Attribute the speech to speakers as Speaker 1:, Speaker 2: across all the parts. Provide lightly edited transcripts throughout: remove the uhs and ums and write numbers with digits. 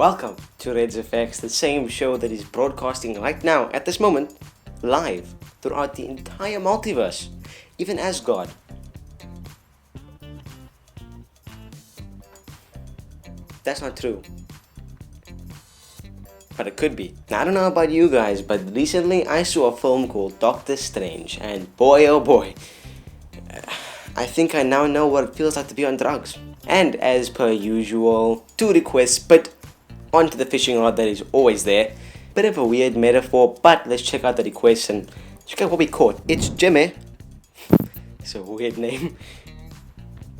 Speaker 1: Welcome to Red's Effects, the same show that is broadcasting right now, at this moment, live throughout the entire multiverse, even Asgard. That's not true. But it could be. Now, I don't know about you guys, but recently I saw a film called Doctor Strange, and boy oh boy, I think I now know what it feels like to be on drugs. And as per usual, 2 requests, but onto the fishing rod that is always there. Bit of a weird metaphor, but let's check out the request and check out what we caught. It's Jimmy. It's a weird name,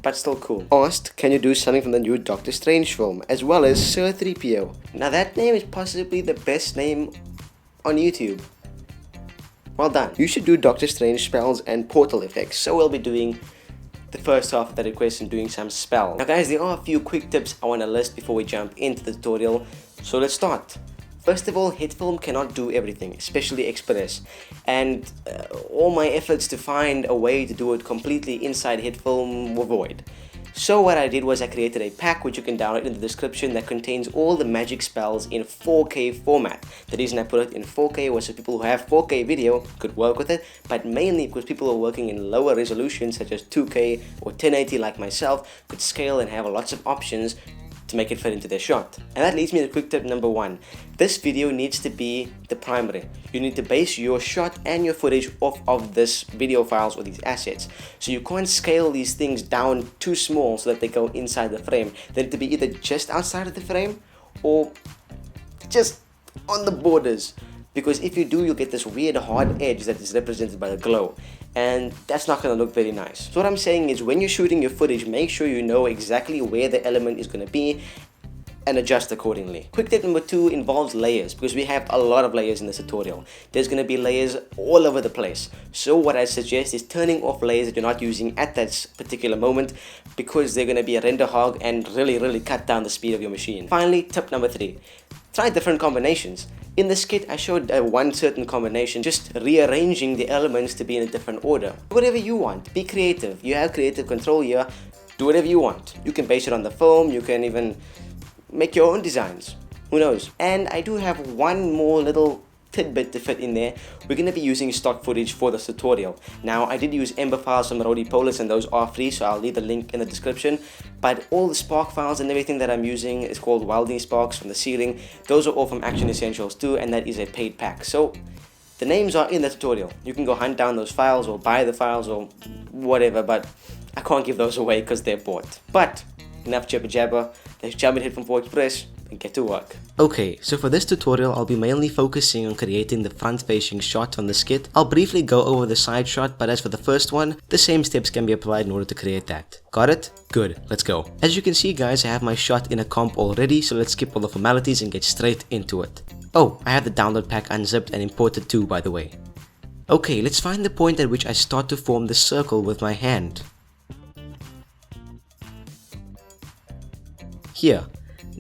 Speaker 1: but still cool. Asked, can you do something from the new Doctor Strange film, as well as Sir 3PO? Now that name is possibly the best name on YouTube. Well done. You should do Doctor Strange spells and portal effects, so we'll be doing the first half of the request and doing some spell. Now guys, there are a few quick tips I want to list before we jump into the tutorial, so let's start. First of all, Hitfilm cannot do everything, especially Express, and all my efforts to find a way to do it completely inside Hitfilm were void. So what I did was I created a pack which you can download in the description that contains all the magic spells in 4K format. The reason I put it in 4K was so people who have 4K video could work with it, but mainly because people who are working in lower resolutions such as 2K or 1080 like myself could scale and have lots of options to make it fit into their shot. And that leads me to quick tip number 1. This video needs to be the primary. You need to base your shot and your footage off of this video files or these assets. So you can't scale these things down too small so that they go inside the frame. They need to be either just outside of the frame or just on the borders. Because if you do, you'll get this weird hard edge that is represented by the glow, and that's not going to look very nice. So what I'm saying is, when you're shooting your footage, make sure you know exactly where the element is going to be and adjust accordingly. Quick tip number 2 involves layers, because we have a lot of layers in this tutorial. There's going to be layers all over the place. So what I suggest is turning off layers that you're not using at that particular moment, because they're going to be a render hog and really cut down the speed of your machine. Finally, tip number 3. Try different combinations. In the skit, I showed one certain combination, just rearranging the elements to be in a different order. Do whatever you want. Be creative. You have creative control here. Do whatever you want. You can base it on the film. You can even make your own designs. Who knows? And I do have one more little tidbit to fit in there. We're going to be using stock footage for this tutorial. Now, I did use Ember files from Rody Polis, and those are free, so I'll leave the link in the description. But all the spark files and everything that I'm using is called welding sparks from the ceiling. Those are all from Action Essentials too, and that is a paid pack. So the names are in the tutorial. You can go hunt down those files or buy the files or whatever, but I can't give those away because they're bought. But enough jabber jabber. Let's jump in Hitfilm 4 Express and get to work. Okay, so for this tutorial I'll be mainly focusing on creating the front facing shot on the skit. I'll briefly go over the side shot, but as for the first one, the same steps can be applied in order to create that. Got it? Good, let's go. As you can see guys, I have my shot in a comp already, so let's skip all the formalities and get straight into it. Oh, I have the download pack unzipped and imported too, by the way. Okay, let's find the point at which I start to form the circle with my hand. Here.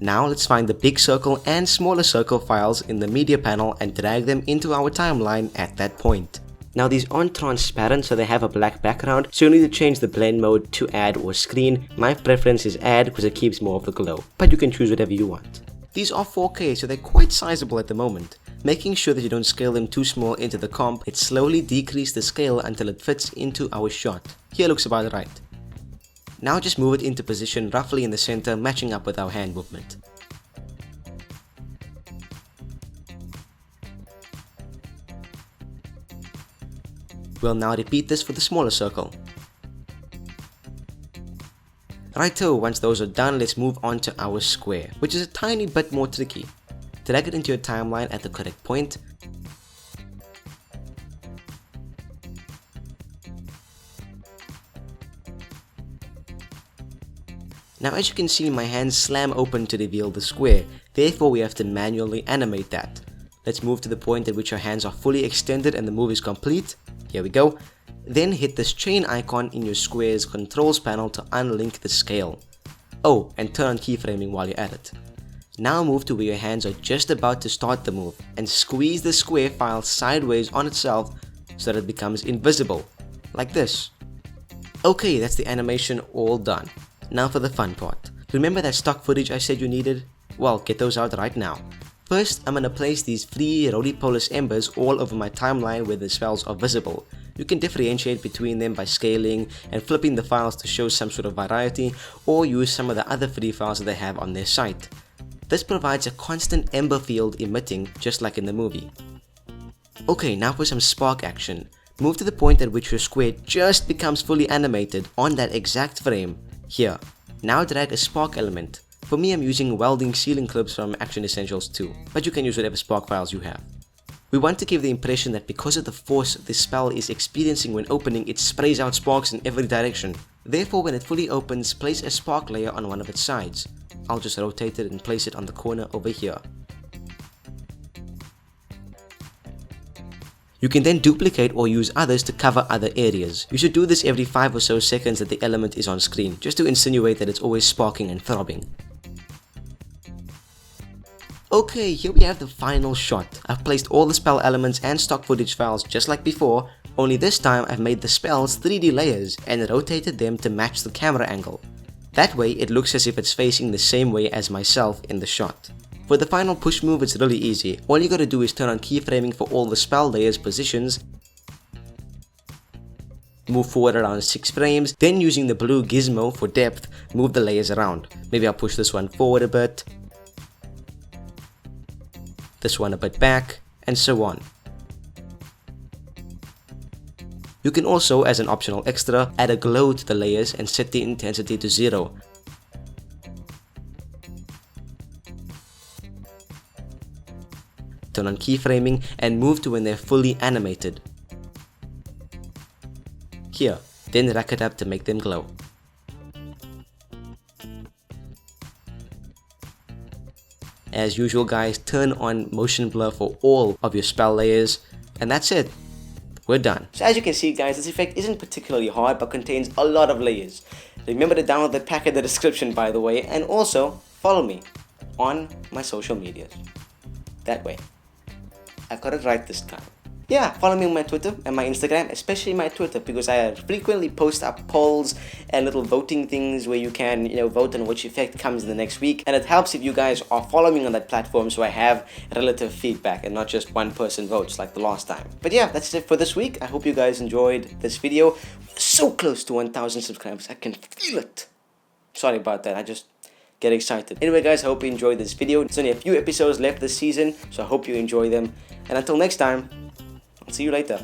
Speaker 1: Now let's find the big circle and smaller circle files in the media panel and drag them into our timeline at that point. Now these aren't transparent, so they have a black background, so you need to change the blend mode to add or screen. My preference is add because it keeps more of the glow, but you can choose whatever you want. These are 4K, so they're quite sizable at the moment. Making sure that you don't scale them too small into the comp, let's slowly decrease the scale until it fits into our shot. Here looks about right. Now just move it into position roughly in the center, matching up with our hand movement. We'll now repeat this for the smaller circle. Righto, once those are done, let's move on to our square, which is a tiny bit more tricky. Drag it into your timeline at the correct point. Now as you can see, my hands slam open to reveal the square, therefore we have to manually animate that. Let's move to the point at which our hands are fully extended and the move is complete. Here we go. Then hit this chain icon in your square's controls panel to unlink the scale. Oh, and turn on keyframing while you're at it. Now move to where your hands are just about to start the move and squeeze the square file sideways on itself so that it becomes invisible, like this. Okay, that's the animation all done. Now for the fun part. Remember that stock footage I said you needed? Well, get those out right now. First, I'm gonna place these 3 roly-polis embers all over my timeline where the spells are visible. You can differentiate between them by scaling and flipping the files to show some sort of variety, or use some of the other free files that they have on their site. This provides a constant ember field emitting, just like in the movie. Okay, now for some spark action. Move to the point at which your square just becomes fully animated on that exact frame. Here. Now drag a spark element. For me, I'm using welding ceiling clips from Action Essentials 2, but you can use whatever spark files you have. We want to give the impression that because of the force this spell is experiencing when opening, it sprays out sparks in every direction. Therefore, when it fully opens, place a spark layer on one of its sides. I'll just rotate it and place it on the corner over here. You can then duplicate or use others to cover other areas. You should do this every 5 or so seconds that the element is on screen, just to insinuate that it's always sparking and throbbing. Okay, here we have the final shot. I've placed all the spell elements and stock footage files just like before, only this time I've made the spells 3D layers and rotated them to match the camera angle. That way it looks as if it's facing the same way as myself in the shot. For the final push move, it's really easy. All you gotta do is turn on keyframing for all the spell layers positions, move forward around 6 frames, then using the blue gizmo for depth, move the layers around. Maybe I'll push this one forward a bit, this one a bit back, and so on. You can also, as an optional extra, add a glow to the layers and set the intensity to 0. Turn on keyframing and move to when they're fully animated. Here, then rack it up to make them glow. As usual guys, turn on motion blur for all of your spell layers, and that's it. We're done. So as you can see guys, this effect isn't particularly hard but contains a lot of layers. Remember to download the pack in the description by the way, and also follow me on my social medias. That way. I got it right this time. Yeah, follow me on my Twitter and my Instagram, especially my Twitter, because I frequently post up polls and little voting things where you can, vote on which effect comes in the next week. And it helps if you guys are following on that platform so I have relative feedback and not just one person votes like the last time. But yeah, that's it for this week. I hope you guys enjoyed this video. We're so close to 1,000 subscribers. I can feel it. Sorry about that. I just get excited. Anyway guys, I hope you enjoyed this video. There's only a few episodes left this season, so I hope you enjoy them. And until next time, I'll see you later.